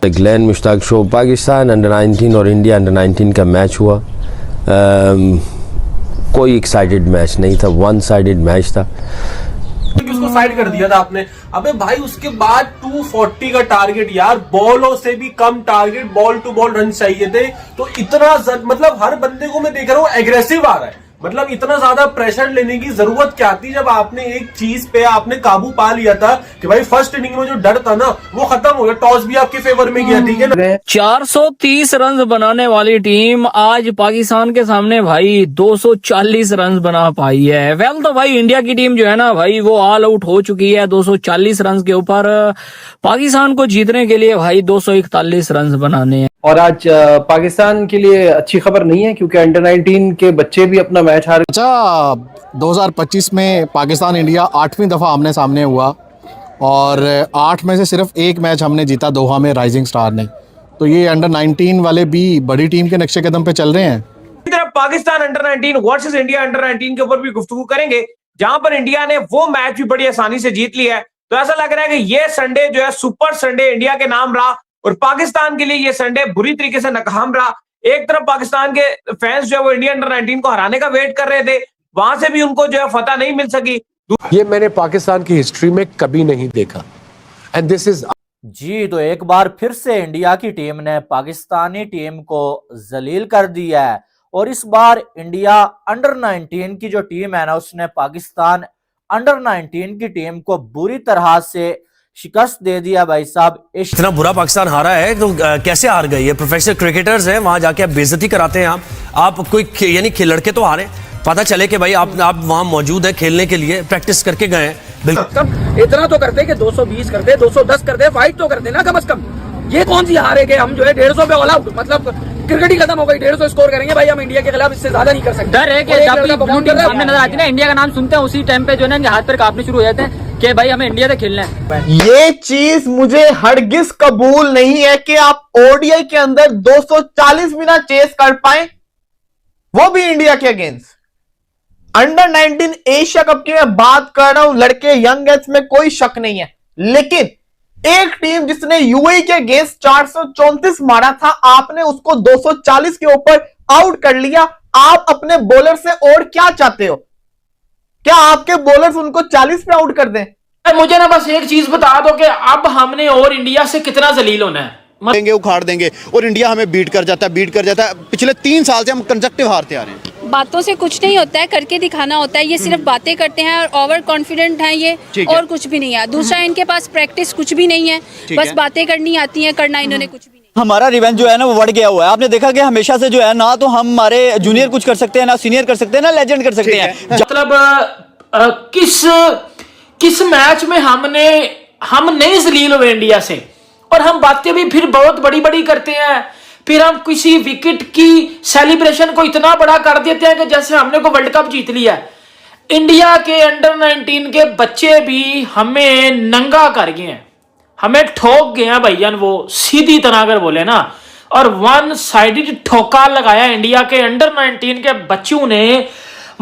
Glenn Mushtaq show Pakistan under 19 और India under 19 का match हुआ। कोई एक्साइटेड मैच नहीं था, वन साइडेड मैच था। उसको साइड कर दिया था आपने। अबे भाई उसके बाद 240 का टारगेट यार, बॉलों से भी कम target, ball to ball run चाहिए थे। तो इतना मतलब हर बंदे को मैं देख रहा हूँ एग्रेसिव आ रहा है। मतलब इतना ज्यादा प्रेशर लेने की जरूरत क्या थी जब आपने एक चीज पे आपने काबू पा लिया था कि भाई फर्स्ट इनिंग में जो डर था ना वो खत्म हो गया। टॉस भी आपके फेवर में गया, ठीक है ना। 430 रन बनाने वाली टीम आज पाकिस्तान के सामने भाई 240 रन बना पाई है। वेल तो भाई इंडिया की टीम जो है ना भाई वो ऑल आउट हो चुकी है 240 रन के ऊपर। पाकिस्तान को जीतने के लिए भाई 241 रन बनाने हैं। और आज पाकिस्तान के लिए अच्छी खबर नहीं है क्योंकि अंडर 19 के बच्चे भी अपना मैच हार। अच्छा, 2025 में पाकिस्तान इंडिया 8वीं दफ़ा आमने सामने हुआ और 8 में से सिर्फ एक मैच हमने जीता, दोहा में राइजिंग स्टार ने। तो ये अंडर 19 वाले भी बड़ी टीम के नक्शे कदम पे चल रहे हैं। इसी तरह Pakistan under 19 versus India under 19 के ऊपर भी गुफ्तगू करेंगे, जहां पर इंडिया ने वो मैच भी बड़ी आसानी से जीत लिया है। तो ऐसा लग रहा है कि ये संडे जो है सुपर संडे इंडिया के नाम रहा और पाकिस्तान के लिए ये संडे बुरी तरीके से नाकाम रहा। एक तरफ पाकिस्तान के फैंस जो है वो इंडिया अंडर 19 को हराने का वेट कर रहे थे, वहां से भी उनको जो है फतह नहीं मिल सकी। ये मैंने पाकिस्तान की हिस्ट्री में कभी नहीं देखा एंड दिस इज जी। तो एक बार फिर से इंडिया की टीम ने पाकिस्तानी टीम को जलील कर दिया है और इस बार इंडिया अंडर 19 की जो टीम है ना उसने पाकिस्तान अंडर 19 की टीम को बुरी तरह से शिकस्त दे दिया। भाई साहब इतना बुरा पाकिस्तान हारा है तो कैसे हार गई है? प्रोफेशनल क्रिकेटर्स हैं, वहां जाके आप बेइज्जती कराते हैं। आप कोई यानी लड़के तो हारे, पता चले कि भाई आप वहां मौजूद है खेलने के लिए, प्रैक्टिस करके गए हैं। बिल्कुल इतना तो करते कि 220 करते, 210 करते, फाइट तो करते ना कम से कम। ये कौन सी हारे के हम जो है 150 पे ऑल आउट, मतलब क्रिकेट ही खत्म हो गई। 150 स्कोर करेंगे भाई हम इंडिया के खिलाफ, इससे ज्यादा नहीं कर सकते। डर है कि जब भी ब्लू टीम सामने नजर आती है ना, इंडिया का नाम सुनते हैं उसी टाइम पे जो है ना हाथ पैर कांपने शुरू हो जाते हैं कि भाई हमें इंडिया से खेलना है। ये चीज मुझे हरगिज कबूल नहीं है कि आप ओडीआई के अंदर 240 भी ना चेस कर पाए, वो भी इंडिया के अगेंस्ट। अंडर 19 एशिया कप की मैं बात कर रहा हूं, लड़के यंग एज में कोई शक नहीं है, लेकिन एक टीम जिसने यूएई के अगेंस्ट 434 मारा था, आपने उसको 240 के ऊपर आउट कर लिया। आप अपने बॉलर से और क्या चाहते हो? क्या आपके बॉलर्स उनको 40 पे आउट कर दें? मुझे ना बस एक चीज बता दो कि अब हमने और इंडिया से कितना जलील होना है। देंगे, उखाड़ देंगे और इंडिया हमें बीट कर जाता है। पिछले 3 साल से हम कंसेक्टिव हारते आ रहे हैं। बातों से कुछ नहीं होता है, करके दिखाना होता है। ये सिर्फ बातें करते हैं और ओवर कॉन्फिडेंट हैं ये, और कुछ भी नहीं है। दूसरा इनके पास प्रैक्टिस कुछ भी नहीं है, बस बातें करनी आती हैं, करना इन्होंने कुछ भी नहीं। हमारा रिवेंज जो है ना वो बढ़ गया हुआ है। आपने देखा कि हमेशा से जो है ना तो हमारे जूनियर कुछ कर सकते हैं, ना सीनियर कर सकते हैं, ना लेजेंड कर सकते हैं। मतलब किस मैच में हम नहीं जलील हुए इंडिया से, और हम बातें भी फिर बहुत बड़ी बड़ी करते हैं। फिर हम किसी विकेट की सेलिब्रेशन को इतना बड़ा कर देते हैं कि जैसे हमने को वर्ल्ड कप जीत लिया। इंडिया के अंडर 19 के बच्चे भी हमें नंगा कर गए हैं, हमें ठोक गए हैं भैया, वो सीधी तरह अगर बोले ना, और वन साइडेड ठोका लगाया इंडिया के अंडर 19 के बच्चों ने।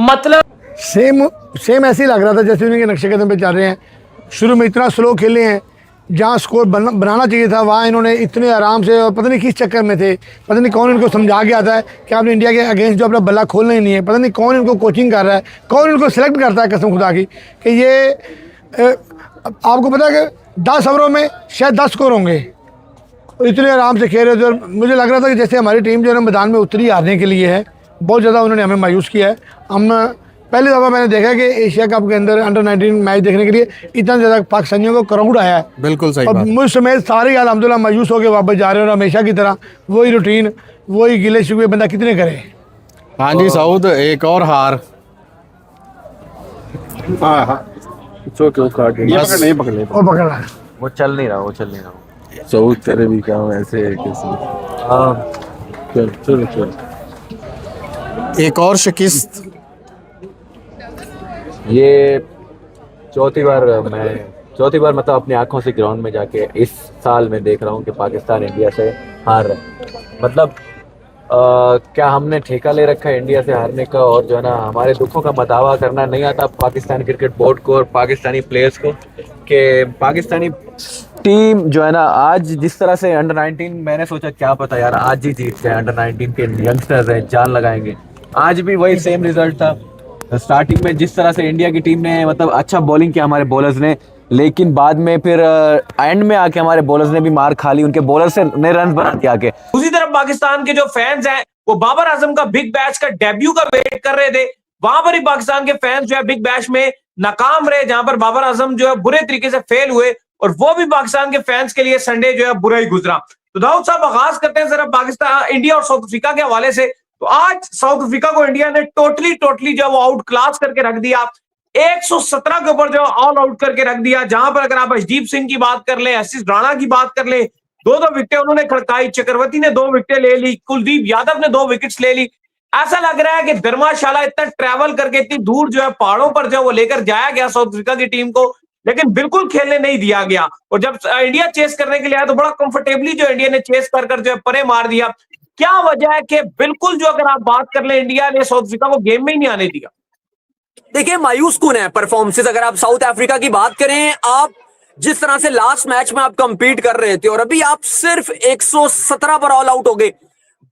मतलब सेम ऐसे ही लग रहा था जैसे उनके नक्शे कदम पे चल रहे हैं। शुरू में इतना स्लो खेले हैं, जहाँ स्कोर बनाना चाहिए था वहाँ इन्होंने इतने आराम से, और पता नहीं किस चक्कर में थे, पता नहीं कौन इनको समझा के आता है कि आपने इंडिया के अगेंस्ट जो अपना बल्ला खोलना ही नहीं है। पता नहीं कौन इनको कोचिंग कर रहा है, कौन इनको सेलेक्ट करता है कसम खुदा की, कि ये आपको पता है कि 10 ओवरों में शायद 10 स्कोर होंगे, इतने आराम से खेल रहे थे। और मुझे लग रहा था कि जैसे हमारी टीम जो है मैदान में उतरी हारने के लिए है, बहुत ज़्यादा उन्होंने हमें मायूस किया है। हम पहली दफ़ा मैंने देखा कि एशिया कप के अंदर अंडर 19 मैच देखने के लिए इतना ज़्यादा पाकिस्तानियों को क्राउड आया है। बिल्कुल सही और बात। मुझ समेत सारे अल्हम्दुलिल्लाह मायूस होकर वापस जा रहे हैं, और हमेशा की तरह वही रूटीन, वही गिले शिकवे बंदा कितने करे। हाँ जी सऊद, एक और हार। पकड़ रहा है, वो चल नहीं रहा। सऊद तेरे भी क्या ऐसे चल। एक और शिकस्त। ये चौथी बार मतलब अपनी आंखों से ग्राउंड में जाके इस साल में देख रहा हूँ कि पाकिस्तान इंडिया से हार रहा है। मतलब क्या हमने ठेका ले रखा है इंडिया से हारने का, और जो है ना हमारे दुखों का मदावा करना नहीं आता पाकिस्तानी क्रिकेट बोर्ड को और पाकिस्तानी प्लेयर्स को, कि पाकिस्तानी टीम जो है ना, आज जिस तरह से अंडर 19, मैंने सोचा क्या पता यार आज ही जीत जाए, अंडर 19 के यंगस्टर्स हैं, जान लगाएंगे। आज भी वही सेम रिजल्ट था। स्टार्टिंग में जिस तरह से इंडिया की टीम ने मतलब अच्छा बॉलिंग किया हमारे बॉलर्स ने, लेकिन बाद में फिर एंड में आके हमारे बॉलर्स ने भी मार खा ली, उनके बॉलर ने रन बना दिया आके। दूसरी तरफ पाकिस्तान के जो फैंस हैं वो बाबर आजम का बिग बैश का डेब्यू का वेट कर रहे थे। वहां पर ही पाकिस्तान के फैंस जो है बिग बैश में नाकाम रहे, जहां पर बाबर आजम जो है बुरे तरीके से फेल हुए, और वो भी पाकिस्तान के फैंस के लिए संडे जो है बुरा ही गुजरा। तो दाऊद साहब आगाज करते हैं जरा पाकिस्तान, इंडिया और साउथ अफ्रीका के हवाले से। तो आज साउथ अफ्रीका को इंडिया ने टोटली जो है वो आउट क्लास करके रख दिया, 117 के ऊपर जो ऑल आउट करके रख दिया। जहां पर अगर आप अर्शदीप सिंह की बात कर ले, आशीष राणा की बात कर ले, दो विकेटें उन्होंने खड़काई, चक्रवर्ती ने 2 विकेटें ले ली, कुलदीप यादव ने 2 विकेट्स ले ली। ऐसा लग रहा है कि धर्मशाला इतना ट्रैवल करके इतनी दूर जो है पहाड़ों पर जो वो लेकर जाया गया साउथ अफ्रीका की टीम को, लेकिन बिल्कुल खेलने नहीं दिया गया। और जब इंडिया चेस करने के लिए आया तो बड़ा कंफर्टेबली जो इंडिया ने चेस कर जो है परे मार दिया। क्या वजह है कि बिल्कुल जो अगर आप बात कर ले, इंडिया ने साउथ अफ्रीका को गेम में ही नहीं आने दिया? देखिए मायूस कौन है परफॉर्मेंसेस। अगर आप साउथ अफ्रीका की बात करें, आप जिस तरह से लास्ट मैच में आप कंपीट कर रहे थे और अभी आप सिर्फ 117 पर ऑल आउट हो गए,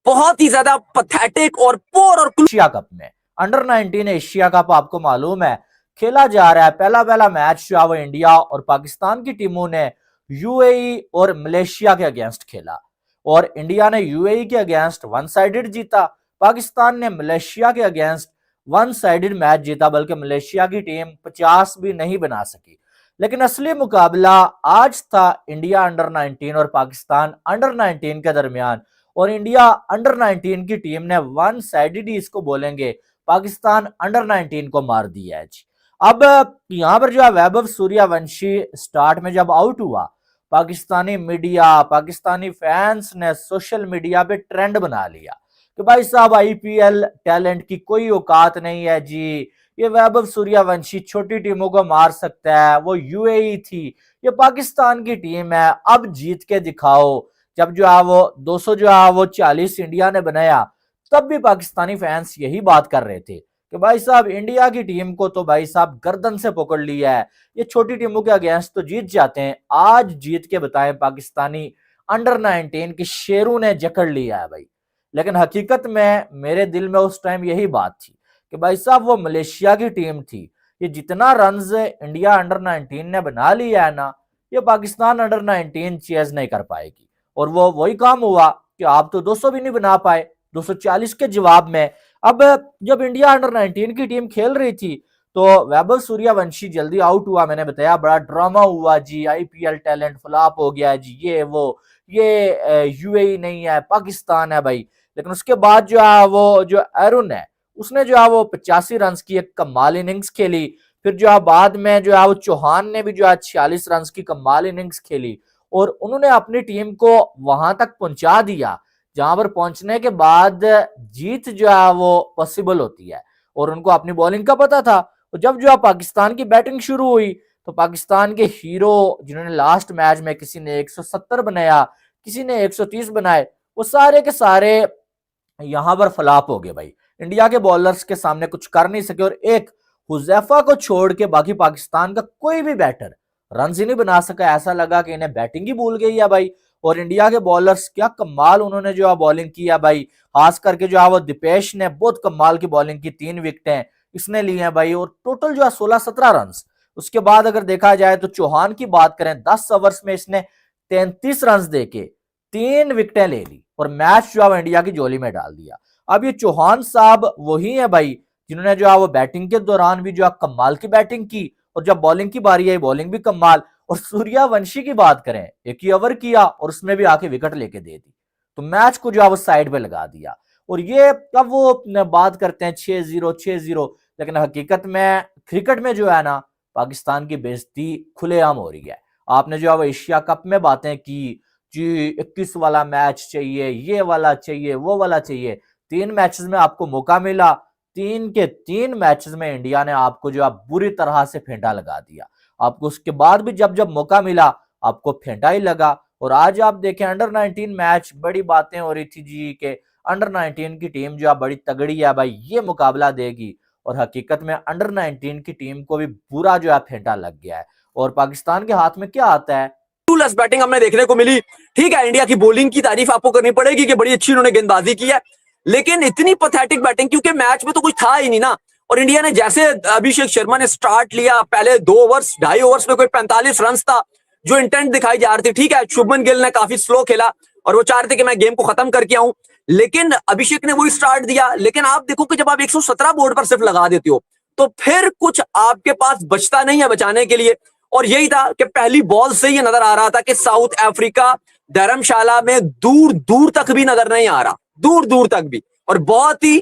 बहुत ही ज्यादा पैथेटिक और पोर। और एशिया कप में अंडर 19 एशिया कप आपको मालूम है खेला जा रहा है। पहला मैच जो है वो इंडिया और पाकिस्तान की टीमों ने यूएई और मलेशिया के अगेंस्ट खेला, और इंडिया ने यूएई के अगेंस्ट 1 साइडेड जीता, पाकिस्तान ने मलेशिया के अगेंस्ट 1 साइडेड मैच जीता, बल्कि मलेशिया की टीम 50 भी नहीं बना सकी। लेकिन असली मुकाबला आज था इंडिया अंडर 19 और पाकिस्तान अंडर 19 के दरमियान, और इंडिया अंडर 19 की टीम ने 1 साइडेड ही इसको बोलेंगे, पाकिस्तान अंडर 19 को मार दिया है। अब यहां पर जो है वैभव सूर्यवंशी स्टार्ट में जब आउट हुआ, पाकिस्तानी मीडिया, पाकिस्तानी फैंस ने सोशल मीडिया पे ट्रेंड बना लिया कि भाई साहब आईपीएल टैलेंट की कोई औकात नहीं है जी, ये वैभव सूर्यवंशी छोटी टीमों को मार सकता है, वो यूएई थी, ये पाकिस्तान की टीम है, अब जीत के दिखाओ। जब जो है वो 200 जो है वो 40 इंडिया ने बनाया, तब भी पाकिस्तानी फैंस यही बात कर रहे थे कि भाई साहब इंडिया की टीम को तो भाई साहब गर्दन से पकड़ लिया है, ये छोटी टीमों के अगेंस्ट तो जीत जाते हैं, आज जीत के बताएं पाकिस्तानी अंडर 19 के शेरों ने जकड़ लिया है भाई। लेकिन हकीकत में मेरे दिल में उस टाइम यही बात थी कि भाई साहब वो मलेशिया की टीम थी, ये जितना रन्स इंडिया अंडर 19 ने बना लिया है ना, ये पाकिस्तान अंडर 19 चेज नहीं कर पाएगी। और वो वही काम हुआ कि आप तो 200 भी नहीं बना पाए 240 के जवाब में। अब जब इंडिया अंडर 19 की टीम खेल रही थी तो वैभव सूर्यवंशी जल्दी आउट हुआ, मैंने बताया बड़ा ड्रामा हुआ जी, आईपीएल टैलेंट फ्लॉप हो गया जी, ये वो, ये यूएई नहीं है पाकिस्तान है भाई। लेकिन उसके बाद जो है वो जो अरुण है उसने जो है वो 85 रन की एक कमाल इनिंग्स खेली, फिर जो है बाद में जो है वो चौहान ने भी जो है 46 रन की कमाल इनिंग्स खेली, और उन्होंने अपनी टीम को वहां तक पहुंचा दिया जहां पर पहुंचने के बाद जीत जो है वो पॉसिबल होती है, और उनको अपनी बॉलिंग का पता था। और जब जो है पाकिस्तान की बैटिंग शुरू हुई तो पाकिस्तान के हीरो जिन्होंने लास्ट मैच में किसी ने 170 बनाया, किसी ने 130 बनाए, वो सारे के सारे यहां पर फ्लॉप हो गए भाई, इंडिया के बॉलर्स के सामने कुछ कर नहीं सके। और एक हुजैफा को छोड़ के बाकी पाकिस्तान का कोई भी बैटर रन ही नहीं बना सका, ऐसा लगा कि इन्हें बैटिंग ही भूल गई है भाई। और इंडिया के बॉलर्स क्या कमाल उन्होंने जो है बॉलिंग किया भाई, खास करके जो है वो दीपेश ने बहुत कमाल की बॉलिंग की, 3 विकेटें इसने ली हैं भाई, और टोटल जो है 16-17 रन। उसके बाद अगर देखा जाए तो चौहान की बात करें, 10 ओवर्स में इसने 33 रन देके 3 विकेटें ले ली और मैच जो है इंडिया की झोली में डाल दिया। अब ये चौहान साहब वही है भाई जिन्होंने जो है वो बैटिंग के दौरान भी जो है कमाल की बैटिंग की, और जब बॉलिंग की बारी आई बॉलिंग भी कमाल। और सूर्यवंशी की बात करें, 1 ही ओवर किया और उसमें भी आके विकेट लेके दे दी, तो मैच को जो है वो साइड पे लगा दिया। और ये कब वो बात करते हैं 6-0 6-0, लेकिन हकीकत में क्रिकेट में जो है ना पाकिस्तान की बेइज्जती खुलेआम हो रही है। आपने जो है वो एशिया कप में बातें की जी, 21 वाला मैच चाहिए, ये वाला चाहिए, वो वाला चाहिए, 3 मैचेस में आपको मौका मिला, 3 के 3 मैचेस में इंडिया ने आपको जो है बुरी तरह से फेंटा लगा दिया। आपको उसके बाद भी जब जब मौका मिला आपको फेंटा ही लगा। और आज आप देखें अंडर 19 मैच, बड़ी बातें हो रही थी जी के अंडर 19 की टीम जो है बड़ी तगड़ी है भाई, ये मुकाबला देगी, और हकीकत में अंडर 19 की टीम को भी बुरा जो है फेंटा लग गया है। और पाकिस्तान के हाथ में क्या आता है, वैल्यूलेस बैटिंग हमें देखने को मिली। ठीक है, इंडिया की बॉलिंग की तारीफ आपको करनी पड़ेगी कि बड़ी अच्छी उन्होंने गेंदबाजी की है, लेकिन इतनी पैथेटिक बैटिंग, क्योंकि मैच में तो कुछ था ही नहीं ना। और इंडिया ने जैसे अभिषेक शर्मा ने स्टार्ट लिया, पहले 2 ओवर्स 2.5 ओवर्स में कोई 45 रन था जो इंटेंट दिखाई जा रही थी। ठीक है, शुभमन गिल ने काफी स्लो खेला और वो चाह रहे थे कि मैं गेम को खत्म करके आऊं, लेकिन अभिषेक ने वही स्टार्ट दिया। लेकिन आप देखो कि जब आप 117 बोर्ड पर सिर्फ लगा देते हो तो फिर कुछ आपके पास बचता नहीं है बचाने के लिए। और यही था कि पहली बॉल से ये नजर आ रहा था कि साउथ अफ्रीका धर्मशाला में दूर दूर तक भी नजर नहीं आ रहा, दूर दूर तक भी। और बहुत ही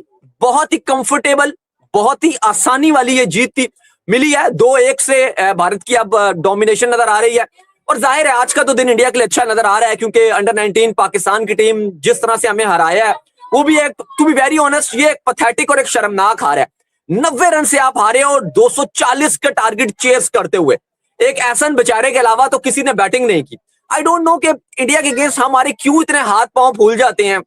कंफर्टेबल, बहुत ही आसानी वाली ये जीत थी, मिली है। 2-1 से भारत की अब डोमिनेशन नजर आ रही है। और जाहिर है आज का तो दिन इंडिया के लिए अच्छा नजर आ रहा है, क्योंकि अंडर 19 पाकिस्तान की टीम जिस तरह से हमें हराया है, वो भी एक, टू बी वेरी ऑनेस्ट, ये एक पैथेटिक और एक शर्मनाक हार है। 90 रन से आप हारे और 240 का टारगेट चेस करते हुए। एक एहसन बेचारे के अलावा तो किसी ने बैटिंग नहीं की। आई डोंट नो कि इंडिया के अगेंस्ट हमारे क्यों इतने हाथ पांव फूल जाते हैं।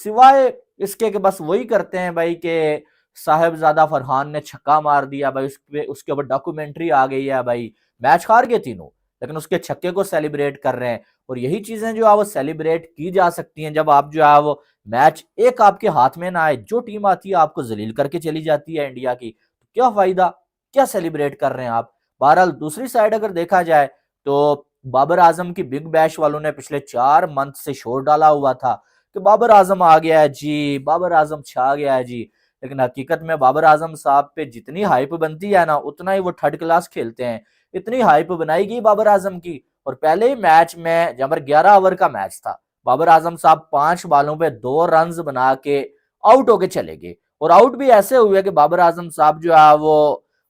सिवाय इसके कि बस वही करते हैं भाई कि साहिबजादा फरहान ने छक्का मार दिया भाई, उसके ऊपर डॉक्यूमेंट्री आ गई है भाई, मैच हार गए तीनों, लेकिन उसके छक्के को सेलिब्रेट कर रहे हैं। और यही चीजें जो है वो सेलिब्रेट की जा सकती हैं जब आप जो है वो मैच एक आपके हाथ में ना आए, जो टीम आती है आपको जलील करके चली जाती है इंडिया की, तो क्या फायदा, क्या सेलिब्रेट कर रहे हैं आप। बहरहाल दूसरी साइड अगर देखा जाए तो बाबर आजम की बिग बैश वालों ने पिछले 4 मंथ से शोर डाला हुआ था कि बाबर आजम आ गया है जी, बाबर आजम छा गया है जी, लेकिन हकीकत में बाबर आजम साहब पे जितनी हाइप बनती है ना उतना ही वो थर्ड क्लास खेलते हैं। इतनी हाइप बनाई गई बाबर आजम की, और पहले ही मैच में जब 11 ओवर का मैच था, बाबर आजम साहब 5 बालों पे 2 रन बना के आउट होके चले गए। और आउट भी ऐसे हुए कि बाबर आजम साहब जो है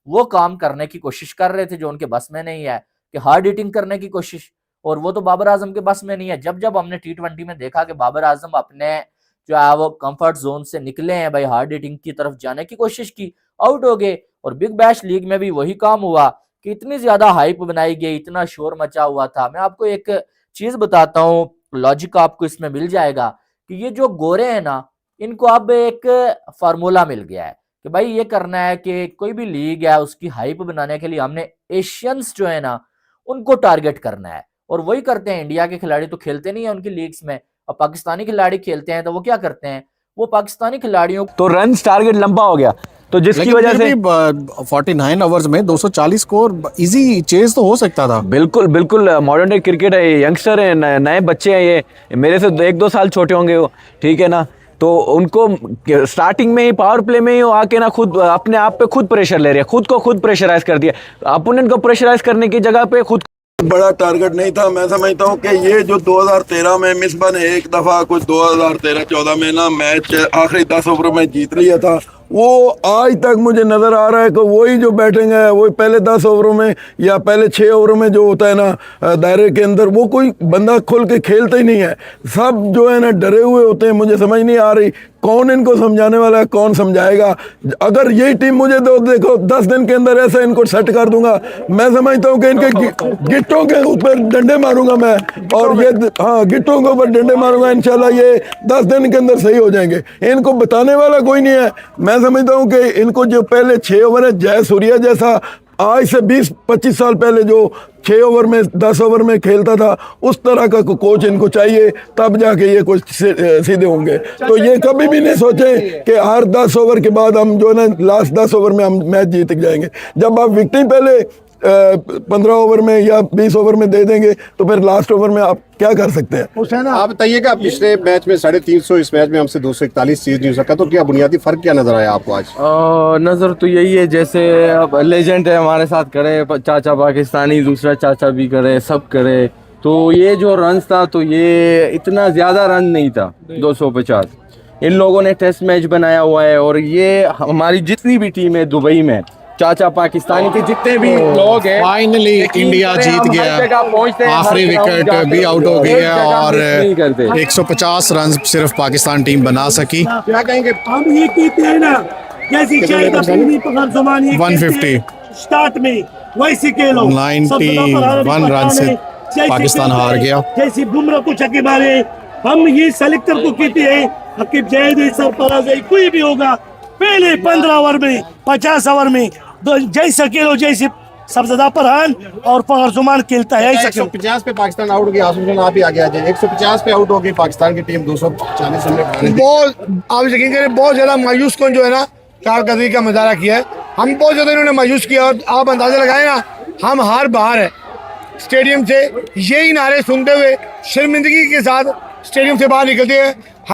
वो काम करने की कोशिश कर रहे थे जो उनके बस में नहीं है, कि हार्ड हिटिंग करने की कोशिश, और वो तो बाबर आजम के बस में नहीं है। जब हमने T20 में देखा कि बाबर आजम अपने जो है वो कंफर्ट जोन से निकले हैं भाई, हार्ड हिटिंग की तरफ जाने की कोशिश की, आउट हो गए। और बिग बैश लीग में भी वही काम हुआ कि इतनी ज्यादा हाइप बनाई गई, इतना शोर मचा हुआ था। मैं आपको एक चीज बताता हूँ, लॉजिक आपको इसमें मिल जाएगा कि ये जो गोरे हैं ना, इनको अब एक फार्मूला मिल गया है कि भाई ये करना है कि कोई भी लीग है उसकी हाइप बनाने के लिए हमने एशियंस जो है ना उनको टारगेट करना है, और वही करते हैं। इंडिया के खिलाड़ी तो खेलते नहीं है उनकी लीग्स में, और पाकिस्तानी खिलाड़ी खेलते हैं तो वो क्या करते हैं, वो पाकिस्तानी खिलाड़ियों तो रन टारगेट लंबा हो गया, तो जिसकी वजह से 49 ओवर्स में 240 स्कोर इजी चेज तो हो सकता था। बिल्कुल बिल्कुल, मॉडर्न डे क्रिकेट है, यंगस्टर है, नए बच्चे हैं, ये मेरे से 1-2 साल छोटे होंगे वो, ठीक है ना। तो उनको स्टार्टिंग में ही पावर प्ले में ही आके ना खुद अपने आप पे खुद प्रेशर ले रहे हैं, खुद को खुद प्रेशराइज कर दिया। अपोनेंट को प्रेशराइज करने की जगह पे खुद बड़ा टारगेट नहीं था। मैं समझता हूँ कि ये जो 2013 में मिसबा ने एक दफा कुछ 2013-14 में ना मैच आखिरी 10 ओवर में जीत लिया था, वो आज तक मुझे नज़र आ रहा है कि वही जो बैटिंग है वही पहले 10 ओवरों में या पहले 6 ओवरों में जो होता है ना दायरे के अंदर, वो कोई बंदा खुल के खेलता ही नहीं है। सब जो है ना डरे हुए होते हैं। मुझे समझ नहीं आ रही कौन इनको समझाने वाला है, कौन समझाएगा। अगर यही टीम मुझे दो, देखो 10 दिन के अंदर ऐसा इनको सेट कर दूंगा, मैं समझता हूँ कि इनके गिट्टों के ऊपर डंडे मारूंगा मैं, और ये हाँ गिट्टों के ऊपर डंडे मारूंगा, इंशाल्लाह ये 10 दिन के अंदर सही हो जाएंगे। इनको बताने वाला कोई नहीं है। मैं समझता हूँ कि इनको जो पहले 6 ओवर है, जय सूर्या जैसा आज से 20-25 साल पहले जो 6 ओवर में 10 ओवर में खेलता था, उस तरह का कोच इनको चाहिए, तब जाके ये कुछ सीधे होंगे। तो ये कभी भी नहीं सोचे कि हर 10 ओवर के बाद हम जो है ना लास्ट 10 ओवर में हम मैच जीत जाएंगे। जब आप विकेट पहले 15 ओवर में या 20 ओवर में दे देंगे तो फिर लास्ट ओवर में आप क्या कर सकते हैं। आप बताइएगा, पिछले मैच में 350, इस मैच में हमसे 241 चीज नहीं हो सका, तो क्या बुनियादी फर्क क्या नजर आया आपको आज? नजर तो यही है, जैसे अब लेजेंड है हमारे साथ खड़े, चाचा पाकिस्तानी, दूसरा चाचा भी करे, सब करे, तो ये जो रन था तो ये इतना ज्यादा रन नहीं था, 250। इन लोगों ने टेस्ट मैच बनाया हुआ है, और ये हमारी जितनी भी टीम है दुबई में, चाचा पाकिस्तानी के जितने भी लोग हैं, फाइनली इंडिया जीत गया, आखिरी विकेट भी आउट हो गई है, और 150 रन सिर्फ पाकिस्तान टीम बना सकी। क्या कहेंगे? हम ये कहते हैं ना, जैसी 150 स्टार्ट में वैसे खेलो, 91 रन से पाकिस्तान हार गया। जैसे बुमराह को छक्के मारे, हम ये सेलेक्टर को कहते हैं, हकीम जैद सरफराज कोई भी होगा, पहले 15 ओवर में 50 ओवर में जैसा खेलो, जैसे सब ज्यादा परहान और फखरुजमान खेलता है 150 पे पाकिस्तान आउट हो गया। आसुम आप ही आगे आ जाए। 150 पे आउट हो गई पाकिस्तान की टीम, 240 रन बनाने थे। बहुत आप यकीन करें बहुत ज़्यादा मायूस कौन जो है ना कारकर्दगी का मुजाहरा किया है। हम बहुत ज़्यादा इन्होंने मायूस किया और आप अंदाज़ा लगाए ना हम हार बाहर है स्टेडियम से यही नारे सुनते हुए शर्मिंदगी के साथ स्टेडियम से बाहर निकलते हैं।